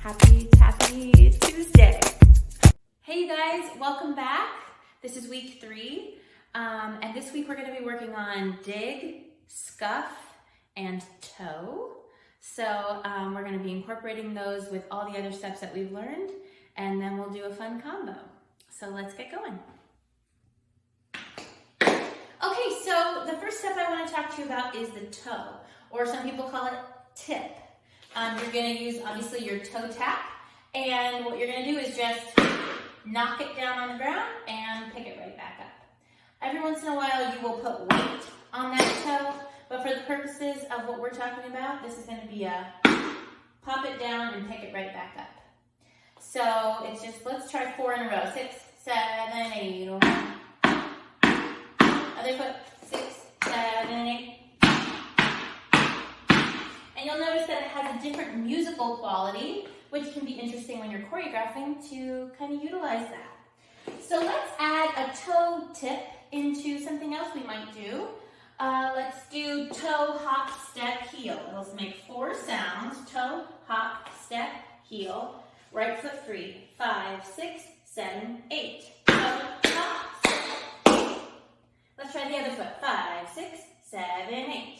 Happy Tappy Tuesday. Hey you guys, welcome back. This is week 3, and this week we're going to be working on dig, scuff, and toe. So we're going to be incorporating those with all the other steps that we've learned, and then we'll do a fun combo. So let's get going. Okay, so the first step I want to talk to you about is the toe, or some people call it tip. You're going to use, obviously, your toe tap, and what you're going to do is just knock it down on the ground and pick it right back up. Every once in a while, you will put weight on that toe, but for the purposes of what we're talking about, this is going to be a pop it down and pick it right back up. So it's just, let's try 4 in a row. 6, 7, 8. Other foot. 6, 7, 8. And you'll notice that it has a different musical quality, which can be interesting when you're choreographing to kind of utilize that. So let's add a toe tip into something else we might do. Let's do toe, hop, step, heel. Let's make 4 sounds. Toe, hop, step, heel. Right foot 3, 5, 6, 7, 8. Toe, hop, step, 8. Let's try the other foot. 5, 6, 7, 8.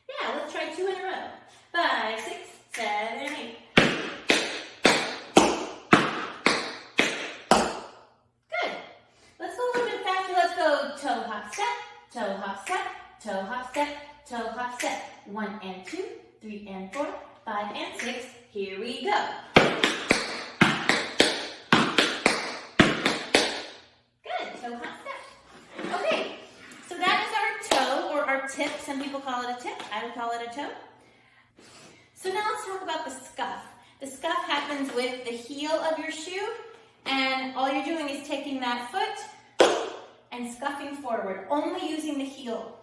Yeah, let's try 2 in a row. 5, 6, 7, 8. Good. Let's go a little bit faster. Let's go toe, hop, step, toe, hop, step, toe, hop, step, toe, hop, step. 1 and 2, 3 and 4, 5 and 6. Here we go. Good. Toe, hop, step. Okay. So that is our toe, or our tip. Some people call it a tip. I would call it a toe. So now let's talk about the scuff. The scuff happens with the heel of your shoe, and all you're doing is taking that foot and scuffing forward, only using the heel.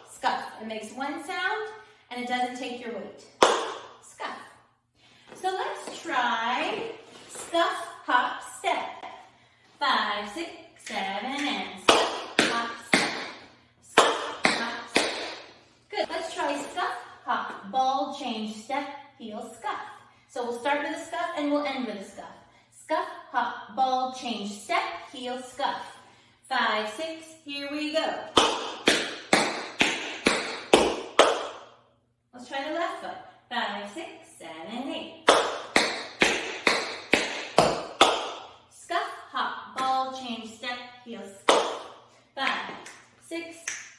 Scuff. It makes 1 sound, and it doesn't take your weight. Scuff. So let's try scuff, hop, step. 5, 6, 7, and scuff, hop, step. Scuff, hop, step. Good. Let's try scuff, hop, ball, change, step, heel, scuff. So we'll start with a scuff and we'll end with a scuff. Scuff, hop, ball, change, step, heel, scuff. 5, 6, here we go. Let's try the left foot. 5, 6, 7, 8. Scuff, hop, ball, change, step, heel, scuff. 5, 6,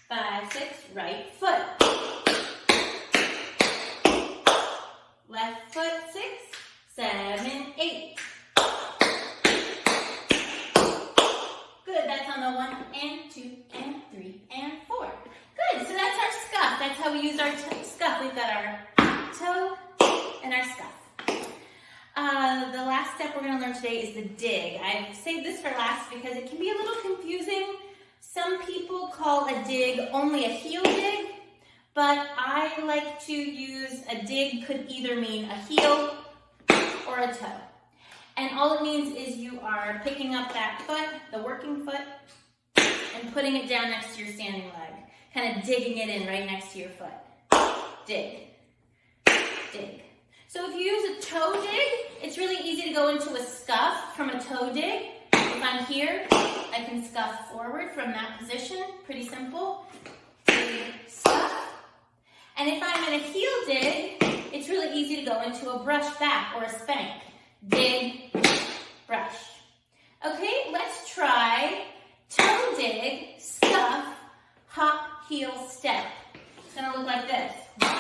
5, 6, right foot. Left foot, 6, 7, 8. Good, that's on the 1 and 2 and 3 and 4. Good, so that's our scuff. That's how we use our scuff. We've got our toe and our scuff. The last step we're going to learn today is the dig. I saved this for last because it can be a little confusing. Some people call a dig only a heel dig, but I like to use a dig could either mean a heel or a toe. And all it means is you are picking up that foot, the working foot, and putting it down next to your standing leg. Kind of digging it in right next to your foot. Dig. Dig. So if you use a toe dig, it's really easy to go into a scuff from a toe dig. If I'm here, I can scuff forward from that position. Pretty simple. Dig, scuff. And if I'm in a heel dig, it's really easy to go into a brush back or a spank. Dig, brush. Okay, let's try toe dig, scuff, hop, heel, step. It's going to look like this. 1,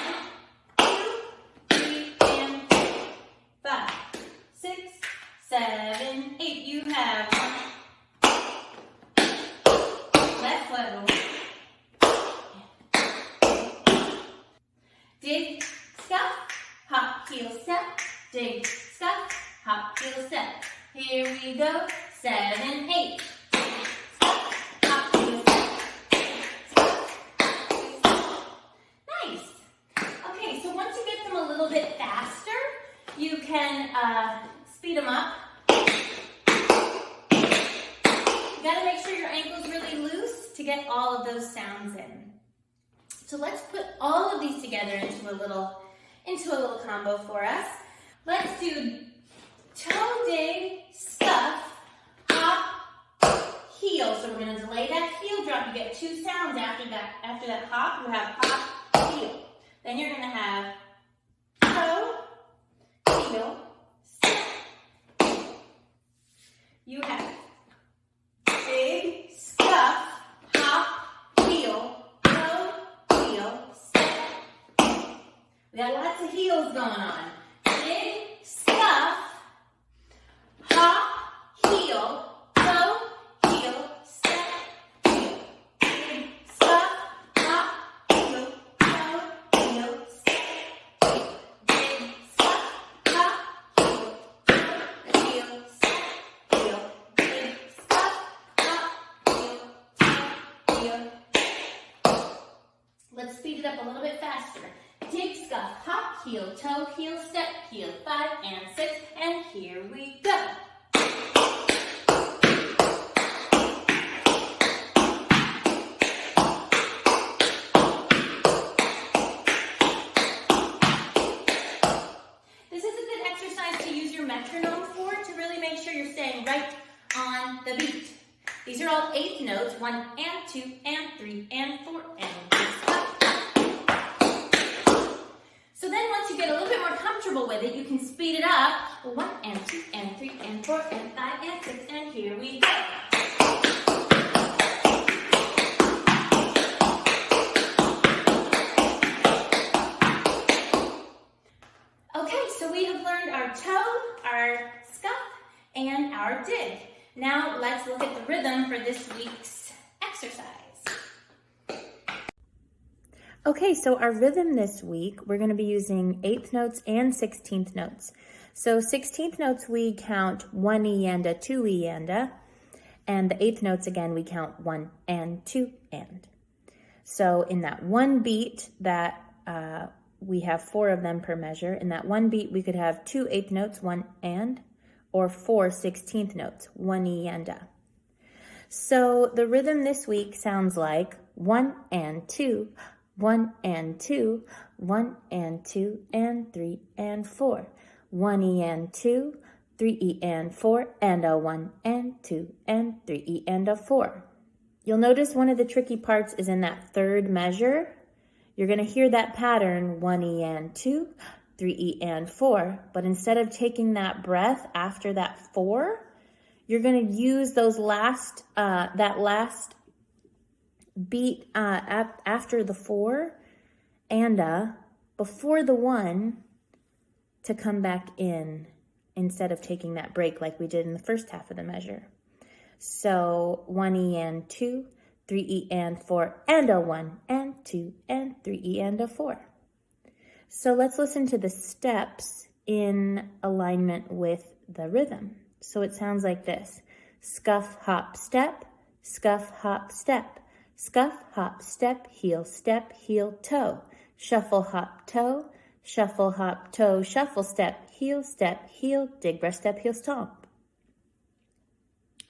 2, 3, and 5, 6, 7, 8. You have left foot. Dig, scuff, hop, heel, step. Dig, scuff, hop, heel, step. Here we go. 7, 8. Scuff, hop, heel, step. Nice. Okay, so once you get them a little bit faster, you can speed them up. You gotta make sure your ankle's really loose to get all of those sounds in. So let's put all of these together into a little into a little combo for us. Let's do toe dig, scuff, hop, heel. So we're going to delay that heel drop. You get two sounds after that hop. You have hop, heel. Then you're going to have toe, heel, step. You have dig, scuff, hop, heel, toe, heel, step. We got lots of heels going on. Dig, scuff, hop, heel, toe, heel, step, heel. Dig, scuff, hop, heel, toe, heel, step, heel. Dig, scuff, hop, heel, toe, heel, step, heel. Dig, scuff, hop, heel, toe, heel. Let's speed it up a little bit faster. Dig, scuff, hop, heel, toe, heel, step, heel. 5 and 6, and here we go. This is a good exercise to use your metronome for, to really make sure you're staying right on the beat. These are all eighth notes, 1 and 2 and 3 and 4 and 5. So then once you get a little bit more comfortable with it, you can speed it up. 1 and 2 and 3 and 4 and 5 and 6, and here we go. Okay, so we have learned our toe, our scuff, and our dig. Now let's look at the rhythm for this week's exercise. Okay, so our rhythm this week, we're going to be using 8th notes and 16th notes. So 16th notes, we count 1 E and a, 2 E and a. And the 8th notes, again, we count 1 and 2 and. So in that one beat that we have 4 of them per measure, in that one beat, we could have 2 8th notes, 1 and, or 4 16th notes, 1 E and a. So the rhythm this week sounds like 1 and 2, 1 and 2, 1 and 2 and 3 and 4. 1 E and 2, 3 E and 4, and a 1 and 2 and 3 E and a 4. You'll notice one of the tricky parts is in that third measure. You're going to hear that pattern, 1 E and 2, 3 E and 4, but instead of taking that breath after that 4, you're going to use those that last beat after the 4 and before the 1 to come back in instead of taking that break like we did in the first half of the measure. So 1 E and 2, 3 E and 4, and a 1 and 2 and 3 E and a 4. So let's listen to the steps in alignment with the rhythm. So it sounds like this. Scuff, hop, step, scuff, hop, step. Scuff, hop, step, heel, toe. Shuffle, hop, toe, shuffle, hop, toe, shuffle, step, heel, dig, brush, step, heel, stomp.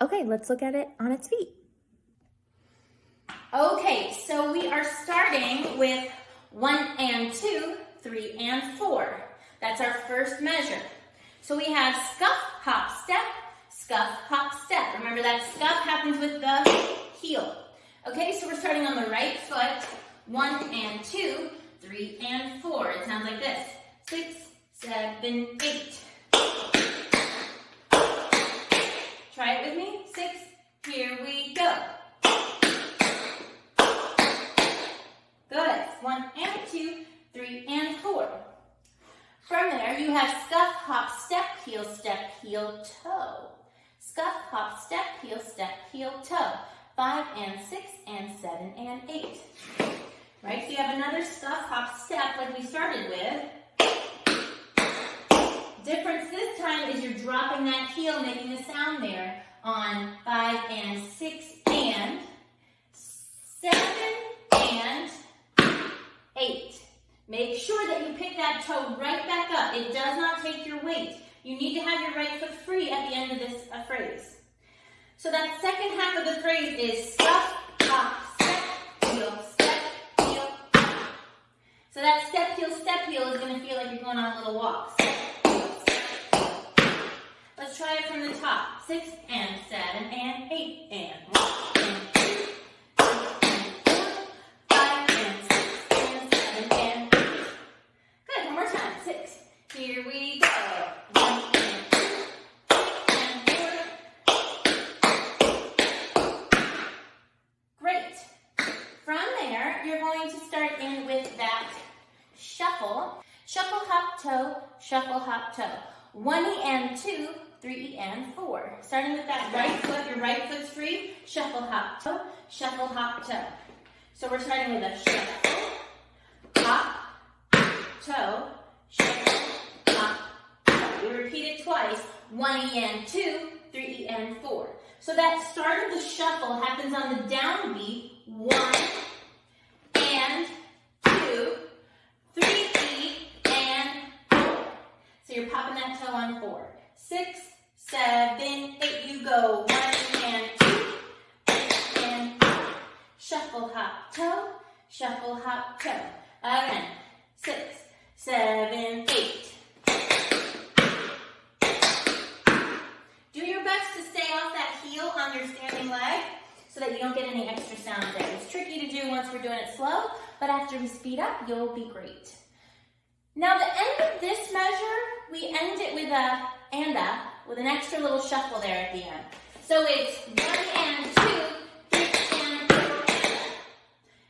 Okay, let's look at it on its feet. Okay, so we are starting with 1 and 2, 3 and 4. That's our first measure. So we have scuff, hop, step, scuff, hop, step. Remember that scuff happens with the heel. Okay, so we're starting on the right foot. 1 and 2, 3 and 4. It sounds like this. 6, 7, 8. Try it with me. 6. Here we go. Good. 1 and 2, 3 and 4. From there, you have scuff, hop, step, heel, toe. Scuff, hop, step, heel, toe. 5 and 6 and 7 and 8. Right, so you have another scuff, hop, step like we started with. Difference this time is you're dropping that heel, making the sound there on 5 and 6 and 7 and 8. Make sure that you pick that toe right back up. It does not take your weight. You need to have your right foot free at the end of this phrase. So that second half of the phrase is scuff, hop, step, heel, step, heel. So So that step, heel is going to feel like you're going on a little walk. Step, heel, step, heel. Let's try it from the top. 6 and 7 and 8 and 1 and 2 and 4, 5 and 6 and 7 and 8. Good, one more time. 6. Here we go. 1 and 2 and 4. Great. From there, you're going to start in with that shuffle. Shuffle, hop, toe, shuffle, hop, toe. 1E and 2, 3E and 4. Starting with that right foot, your right foot's free. Shuffle, hop, toe, shuffle, hop, toe. So we're starting with a shuffle, hop, toe, shuffle, hop, toe. We repeat it twice. 1E and 2, 3E and 4. So that start of the shuffle happens on the downbeat. 1 and 2, 3E and 4. So you're popping that toe on 4. 6, 7, 8. You go 1 and 2, 3 and 4. Shuffle, hop, toe, shuffle, hop, toe. Again. 6, 7, 8. Do your best to stay off that heel on your standing leg so that you don't get any extra sound there. It's tricky to do once we're doing it slow, but after we speed up, you'll be great. Now the end of this measure, we end it with a and with an extra little shuffle there at the end. So it's 1 and 2, 3 and 4, and.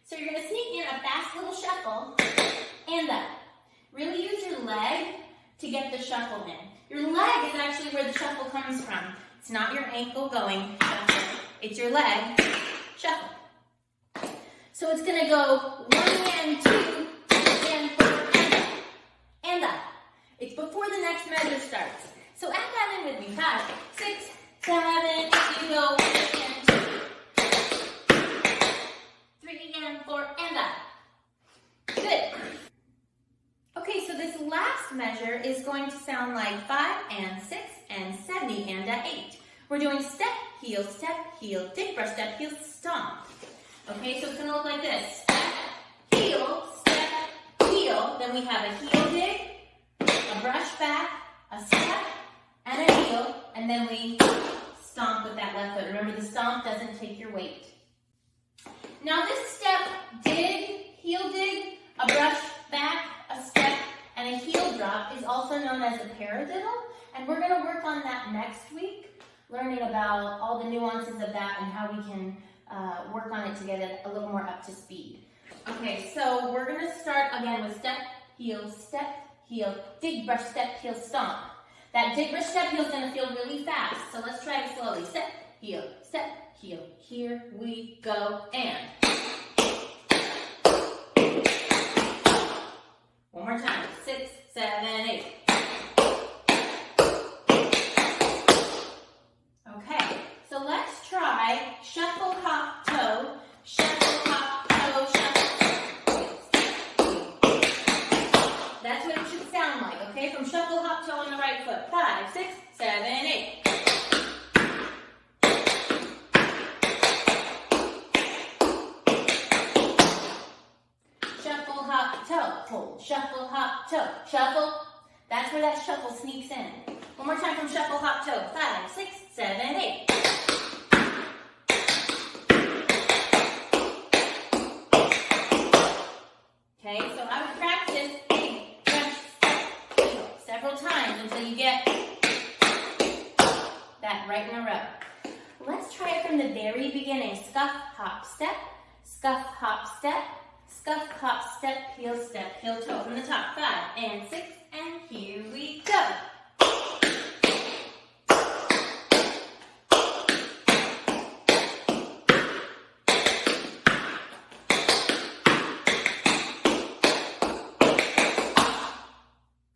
So you're going to sneak in a fast little shuffle, and really use your leg to get the shuffle in. Your leg is actually where the shuffle comes from. It's not your ankle going shuffle. It's your leg shuffle. So it's going to go 1 and 2 and 4 and up. It's before the next measure starts. So add that in with me. 5, 6, 7, 8. You go 1 and 2, 3 and 4 and up. Good. Okay, so this last measure is going to sound like 5 and 6 and 70 and 8. We're doing step, heel, dig brush, step, heel, stomp. Okay, so it's going to look like this. Step, heel, then we have a heel dig, a brush back, a step, and a heel, and then we stomp with that left foot. Remember, the stomp doesn't take your weight. Now this step, dig, heel dig, a brush back, a step, and a heel drop is also known as a paradiddle, and we're going to work on that next week, learning about all the nuances of that and how we can work on it to get it a little more up to speed. Okay, so we're going to start again with step, heel, dig brush, step, heel, stomp. That dig brush, step, heel is going to feel really fast, so let's try it slowly. Step, heel, here we go, and. One more time. 6, 7, 8. Okay, so let's try shuffle, hop, toe, shuffle, hop, toe, shuffle. That's what it should sound like, okay? From shuffle, hop, toe on the right foot. 5, 6, 7, 8. Shuffle, hop, toe, hold. Shuffle, hop, toe, shuffle. That's where that shuffle sneaks in. One more time from shuffle, hop, toe. 5, 6, 7, 8. Okay, so I would practice dig, brush, step, heel several times until you get that right in a row. Let's try it from the very beginning. Scuff, hop, step, scuff, hop, step, scuff, hop, step, heel, toe. From the top, 5 and 6, and here we go.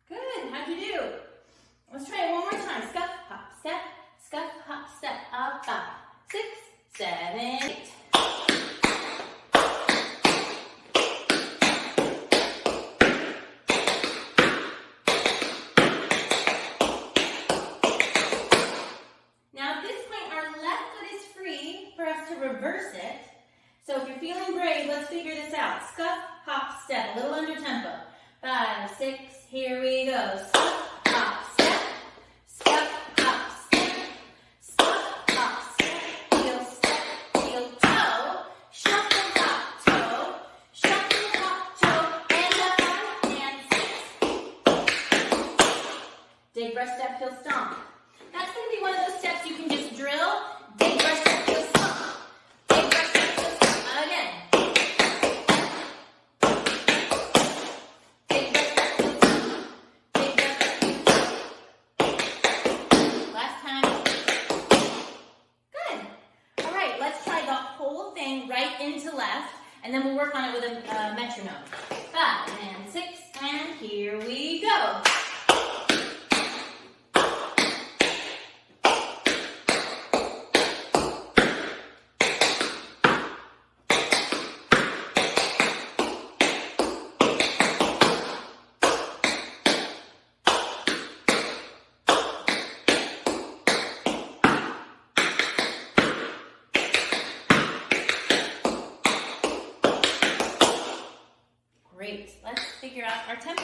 Good, how'd you do? Let's try it one more time. Scuff, hop, step, up, 5, 6, 7, 8. 5, 6, here we go. Scuff, hop, step, scuff, hop, step, scuff, hop, step, heel, toe, shuffle, hop, toe, and a 5 and 6. Dig, brush, step, heel, stomp. That's going to be one of those steps you can just drill. Dig, brush, step, heel, stomp. Dig, brush, step, heel, stomp. Again. Dig, brush, step, heel, stomp. Dig, brush, step, heel, stomp. Last time. Good. All right, let's try the whole thing right into left, and then we'll work on it with a metronome. 5 and 6, and here we go. Great, let's figure out our tempo.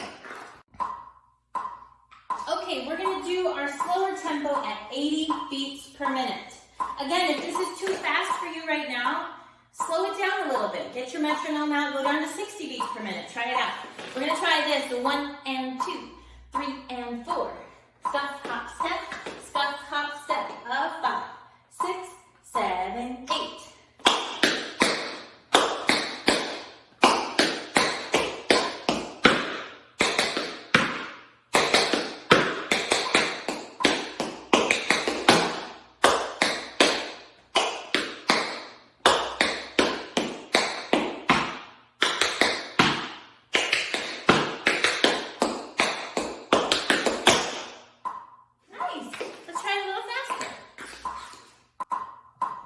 Okay, we're gonna do our slower tempo at 80 beats per minute. Again, if this is too fast for you right now, slow it down a little bit. Get your metronome out, go down to 60 beats per minute. Try it out. We're gonna try this, 1 and 2, 3 and 4. Scuff, hop, step, scuff, hop, step of 5, 6, 7, 8.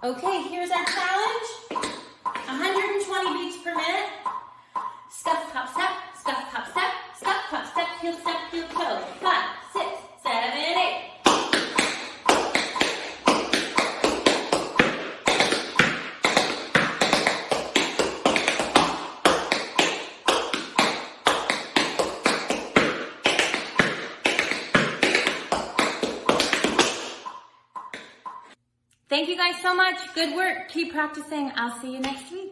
Okay, here's our challenge. 120 beats per minute. Scuff, hop, step, scuff, hop, step, scuff, hop, step, heel, toe. 5, 6, 7, 8. Thank you guys so much. Good work. Keep practicing. I'll see you next week.